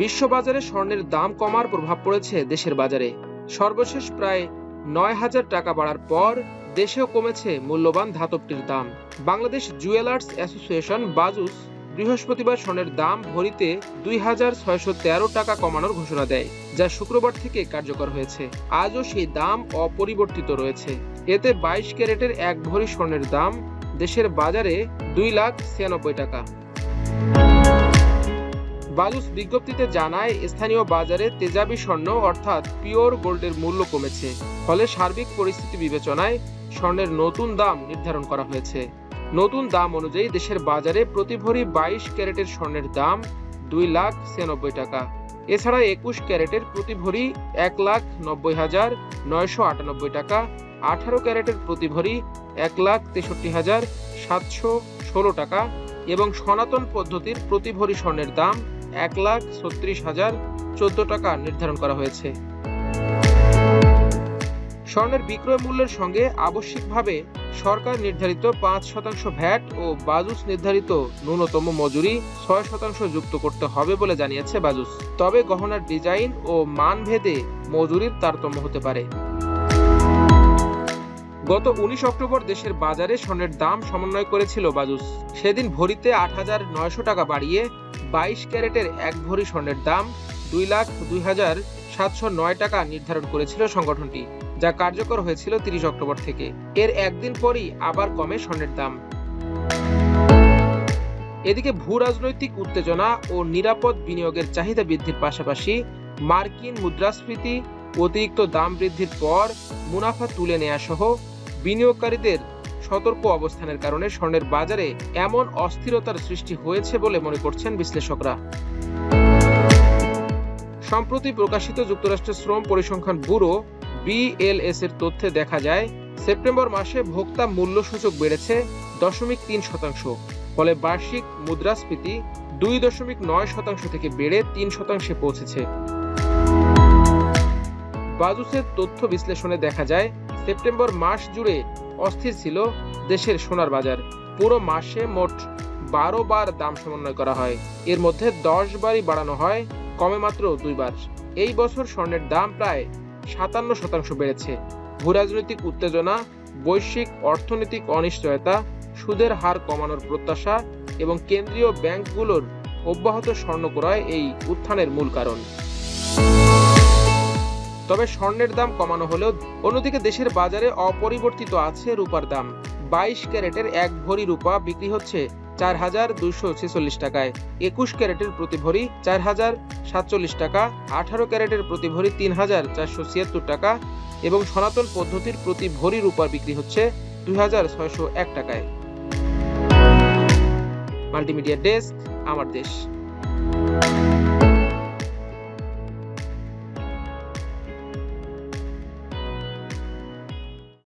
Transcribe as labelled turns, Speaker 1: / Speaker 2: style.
Speaker 1: বিশ্ববাজারে স্বর্ণের দাম কমার প্রভাব পড়েছে দেশের বাজারে। সর্বশেষ প্রায় ৯,০০০ টাকা বাড়ার পর দেশেও কমেছে মূল্যবান ধাতবটির দাম। বাংলাদেশ জুয়েলার্স অ্যাসোসিয়েশন বাজুস বৃহস্পতিবার স্বর্ণের দাম ভরিতে ২,৬১৩ টাকা কমানোর ঘোষণা দেয়, যা শুক্রবার থেকে কার্যকর হয়েছে। আজও সেই দাম অপরিবর্তিত রয়েছে। এতে ২২ ক্যারেটের ১ ভরি স্বর্ণের দাম দেশের বাজারে ২,৯৬ টাকা। বাজুস বিজ্ঞপ্তিতে জানায়, স্থানীয় বাজারে তেজাবি স্বর্ণ অর্থাৎ পিওর গোল্ডের মূল্য কমেছে, ফলে সার্বিক পরিস্থিতি বিবেচনায় স্বর্ণের নতুন দাম নির্ধারণ করা হয়েছে। নতুন দাম অনুযায়ী দেশের বাজারে প্রতি ভরি ২২ ক্যারেটের স্বর্ণের দাম ২,৯৬ টাকা। এছাড়া ২১ ক্যারেটের প্রতি ভরি ১,৯০,৯৯৮ টাকা, ১৮ ক্যারেটের প্রতি ভরি ১,৬৩,৭১৬ টাকা এবং সনাতন পদ্ধতির প্রতি ভরি স্বর্ণের দাম ১,৩৬,০১৪ টাকা নির্ধারণ করা হয়েছে। স্বর্ণের বিক্রয় মূল্যের সঙ্গে আবশ্যিকভাবে সরকার নির্ধারিত ৫% ভ্যাট ও বাজুস নির্ধারিত ন্যূনতম মজুরি ৬% যুক্ত করতে হবে বলে জানিয়েছে বাজুস। তবে গহনার ডিজাইন ও মান ভেদে মজুরির তারতম্য হতে পারে। গত ১৯ অক্টোবর দেশের বাজারে স্বর্ণের দাম সমন্বয় করেছিল বাজুস। সেদিন ভরিতে ৮,৯০০ টাকা বাড়িয়ে ২২ ক্যারেটের ১ ভরি স্বর্ণের দাম ২,০২,৭০৯ টাকা নির্ধারণ করেছিল সংগঠনটি, যা কার্যকর হয়েছিল ৩০ অক্টোবর থেকে। এর একদিন পরই আবার কমে স্বর্ণের দাম। এদিকে ভূ রাজনৈতিক উত্তেজনা ও নিরাপদ বিনিয়োগের চাহিদা বৃদ্ধির পাশাপাশি মার্কিন মুদ্রাস্ফীতি, অতিরিক্ত দাম বৃদ্ধির পর মুনাফা তুলে নেওয়া সহ বিনিয়োগকারীদের সতর্ক অবস্থানের কারণে স্বর্ণের বাজারে এমন অস্থিরতার সৃষ্টি হয়েছে বলে মনে করছেন বিশ্লেষকরা। সম্প্রতি প্রকাশিত যুক্তরাষ্ট্রের শ্রম পরিসংখ্যান ব্যুরো BLS এর তথ্যে দেখা যায়, সেপ্টেম্বর মাসে ভোক্তা মূল্য সূচক বেড়েছে 0.3%, ফলে বার্ষিক মুদ্রাস্ফীতি 2.9% থেকে বেড়ে 3% পৌঁছেছে। বাজুসের তথ্য বিশ্লেষণে দেখা যায়, সেপ্টেম্বর মাস জুড়ে অস্থির ছিল দেশের সোনার বাজার। পুরো মাসে মোট 12 বার দাম সমন্বয় করা হয়। এর মধ্যে 10 বারই বাড়ানো হয়, কমে মাত্র 2 বার। এই বছর স্বর্ণের দাম প্রায় 57% বেড়েছে। ভূরাজনৈতিক উত্তেজনা, বৈশ্বিক অর্থনৈতিক অনিশ্চয়তা, সুদের হার কমানোর প্রত্যাশা এবং কেন্দ্রীয় ব্যাংকগুলোর অব্যাহত স্বর্ণ ক্রয় এই উত্থানের মূল কারণ। তবে স্বর্ণের দাম কমানো হলেও অন্যদিকে দেশের বাজারে অপরিবর্তিত আছে রূপার দাম। 22 ক্যারেটের 1 ভরি রূপা বিক্রি হচ্ছে 4,246 টাকায়, 21 ক্যারেটের প্রতি ভরি 4,047 টাকা, 18 ক্যারেটের প্রতি ভরি 3,476 টাকা এবং সনাতন পদ্ধতির প্রতি ভরি রূপা বিক্রি হচ্ছে 2,601 টাকায়। মাল্টিমিডিয়া ডেস্ক, আমার দেশ।